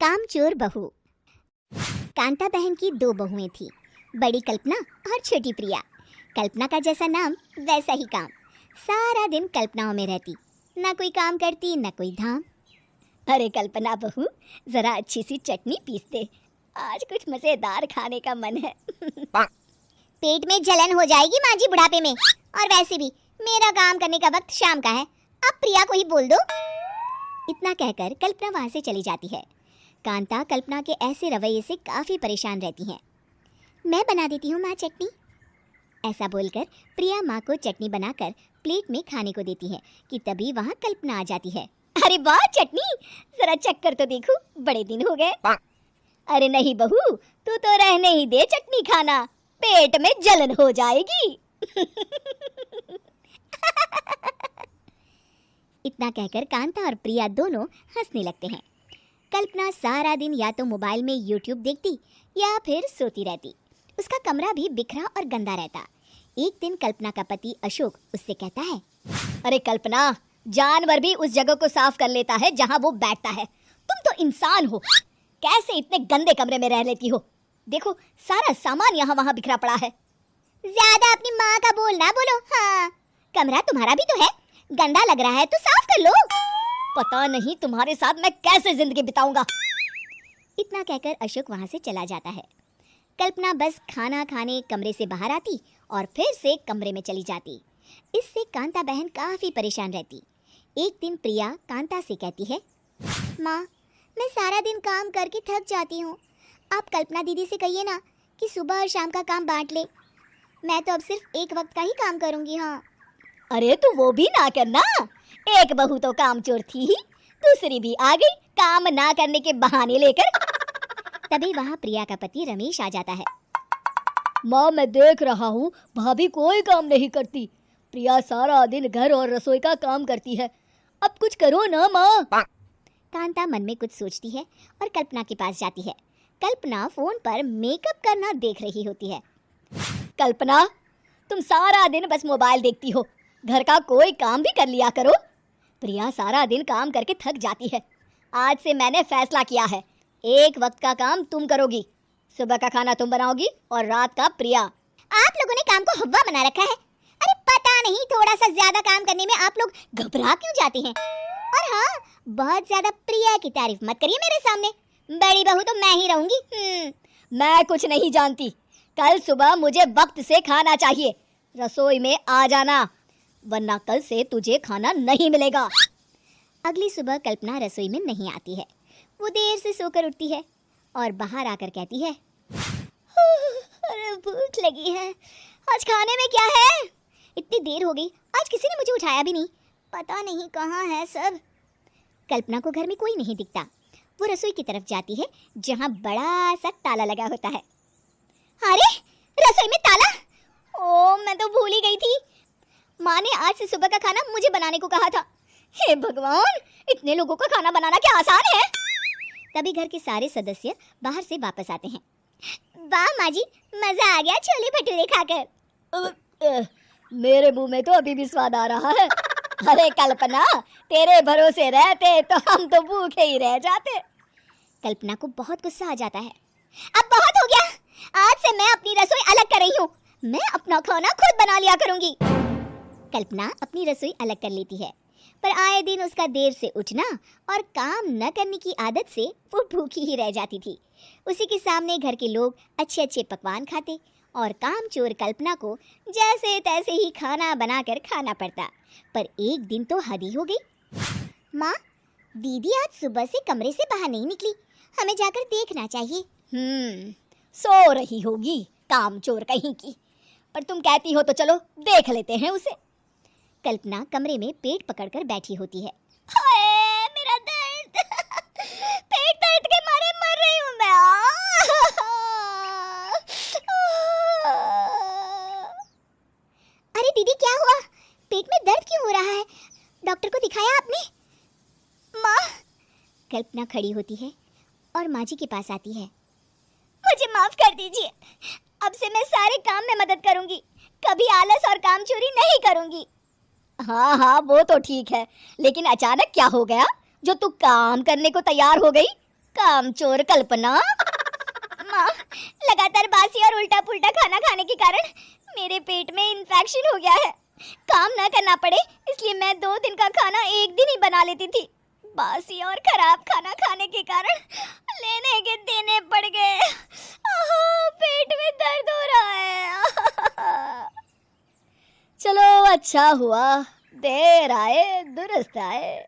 कामचोर बहू। कांता बहन की दो बहुएं थी, बड़ी कल्पना और छोटी प्रिया। कल्पना का जैसा नाम वैसा ही काम। सारा दिन कल्पनाओं में रहती, ना कोई काम करती ना कोई धाम। अरे कल्पना बहू, जरा अच्छी सी चटनी पीस दे, आज कुछ मजेदार खाने का मन है। पेट में जलन हो जाएगी माँ जी बुढ़ापे में, और वैसे भी मेरा काम करने का वक्त शाम का है, अब प्रिया को ही बोल दो। इतना कहकर कल्पना वहां से चली जाती है। कांता कल्पना के ऐसे रवैये से काफी परेशान रहती हैं। मैं बना देती हूँ माँ चटनी, ऐसा बोलकर प्रिया माँ को चटनी बनाकर प्लेट में खाने को देती है कि तभी वहाँ कल्पना आ जाती है। अरे वाह चटनी, जरा चक्कर तो देखो, बड़े दिन हो गए। अरे नहीं बहू, तू तो रहने ही दे चटनी खाना, पेट में जलन हो जाएगी। इतना कहकर कांता और प्रिया दोनों हंसने लगते हैं। कल्पना सारा दिन या तो मोबाइल में यूट्यूब देखती या फिर सोती रहती। उसका कमरा भी बिखरा और गंदा रहता। एक दिन कल्पना का पति अशोक उससे कहता है, अरे कल्पना, जानवर भी उस जगह को साफ कर लेता है जहां वो बैठता है, तुम तो इंसान हो, कैसे इतने गंदे कमरे में रह लेती हो? देखो सारा सामान यहाँ वहाँ बिखरा पड़ा है। ज्यादा अपनी माँ का बोल ना बोलो। हाँ, कमरा तुम्हारा भी तो है, गंदा लग रहा है तो साफ कर लो। पता नहीं तुम्हारे साथ मैं कैसे जिंदगी बिताऊंगा। इतना कहकर अशोक वहां से चला जाता है। कल्पना बस खाना खाने कमरे से बाहर आती और फिर से कमरे में चली जाती। इससे कांता बहन काफी परेशान रहती। एक दिन प्रिया कांता से कहती है, माँ मैं सारा दिन काम करके थक जाती हूँ, आप कल्पना दीदी से कहिए ना कि सुबह और शाम का काम बांट ले, मैं तो अब सिर्फ एक वक्त का ही काम करूँगी। हाँ। अरे तू वो भी ना करना, एक बहू तो कामचोर थी ही, दूसरी भी आ गई काम ना करने के बहाने लेकर। तभी वहाँ प्रिया का पति रमेश आ जाता है। माँ मैं देख रहा हूँ भाभी कोई काम नहीं करती, प्रिया सारा दिन घर और रसोई का काम करती है, अब कुछ करो ना माँ। कांता मन में कुछ सोचती है और कल्पना के पास जाती है। कल्पना फोन पर मेकअप करना देख रही होती है। कल्पना, तुम सारा दिन बस मोबाइल देखती हो, घर का कोई काम भी कर लिया करो। प्रिया सारा दिन काम करके थक जाती है, आज से मैंने फैसला किया है, एक वक्त का काम तुम करोगी, सुबह का खाना तुम बनाओगी और रात का प्रिया। आप लोगों ने काम को हव्वा बना रखा है। अरे पता नहीं थोड़ा सा ज्यादा काम करने में आप लोग घबरा क्यों जाते हैं। और हाँ, बहुत ज्यादा प्रिया की तारीफ मत करिए मेरे सामने, बड़ी बहू तो मैं ही रहूंगी। मैं कुछ नहीं जानती, कल सुबह मुझे वक्त से खाना चाहिए, रसोई में आ जाना, वरना कल से तुझे खाना नहीं मिलेगा। अगली सुबह कल्पना रसोई में नहीं आती है। वो देर से सोकर उठती है और बाहर आकर कहती है, अरे भूख लगी है, आज खाने में क्या है? इतनी देर हो गई, आज किसी ने मुझे उठाया भी नहीं, पता नहीं कहाँ है सब। कल्पना को घर में कोई नहीं दिखता। वो रसोई की तरफ जाती है जहाँ बड़ा सा ताला लगा होता है। अरे रसोई में ताला! ओ मैं तो भूल ही गई थी, माँ ने आज से सुबह का खाना मुझे बनाने को कहा था। हे भगवान, इतने लोगों का खाना बनाना क्या आसान है? तभी घर के सारे सदस्य बाहर से वापस आते हैं। वाह माँ जी, मजा आ गया छोले भटूरे खाकर। मेरे मुंह में तो अभी भी स्वाद आ रहा है। अरे कल्पना, तेरे भरोसे रहते तो हम तो भूखे ही रह जाते। कल्पना को बहुत गुस्सा आ जाता है। अब बहुत हो गया, आज से मैं अपनी रसोई अलग कर रही हूँ, मैं अपना खाना खुद बना लिया करूंगी। कल्पना अपनी रसोई अलग कर लेती है, पर आए दिन उसका देर से उठना और काम न करने की आदत से वो भूखी ही रह जाती थी। उसी के सामने घर के लोग अच्छे अच्छे पकवान खाते और कामचोर कल्पना को जैसे तैसे ही खाना बनाकर खाना पड़ता। पर एक दिन तो हद ही हो गई। माँ, दीदी आज सुबह से कमरे से बाहर नहीं निकली, हमें जाकर देखना चाहिए। सो रही होगी कामचोर कहीं की, पर तुम कहती हो तो चलो देख लेते हैं उसे। कल्पना कमरे में पेट पकड़कर बैठी होती है। हाय मेरा दर्द, पेट दर्द के मारे मर रही हूँ मैं। अरे दीदी क्या हुआ, पेट में दर्द क्यों हो रहा है? डॉक्टर को दिखाया आपने? माँ। कल्पना खड़ी होती है और माँ जी के पास आती है। मुझे माफ कर दीजिए, अब से मैं सारे काम में मदद करूंगी, कभी आलस और काम चोरी नहीं करूंगी। हाँ हाँ वो तो ठीक है, लेकिन अचानक क्या हो गया जो तू काम करने को तैयार हो गई? कामचोर कल्पना। माँ, लगातार बासी और उल्टा पुल्टा खाना खाने के कारण मेरे पेट में इन्फेक्शन हो गया है। काम ना करना पड़े इसलिए मैं 2 दिन का खाना एक दिन ही बना लेती थी। बासी और खराब खाना खाने के कारण लेने के देने पड़ गए। पेट में दर्द हो रहा है। चलो अच्छा हुआ, देर आए दुरुस्त आए।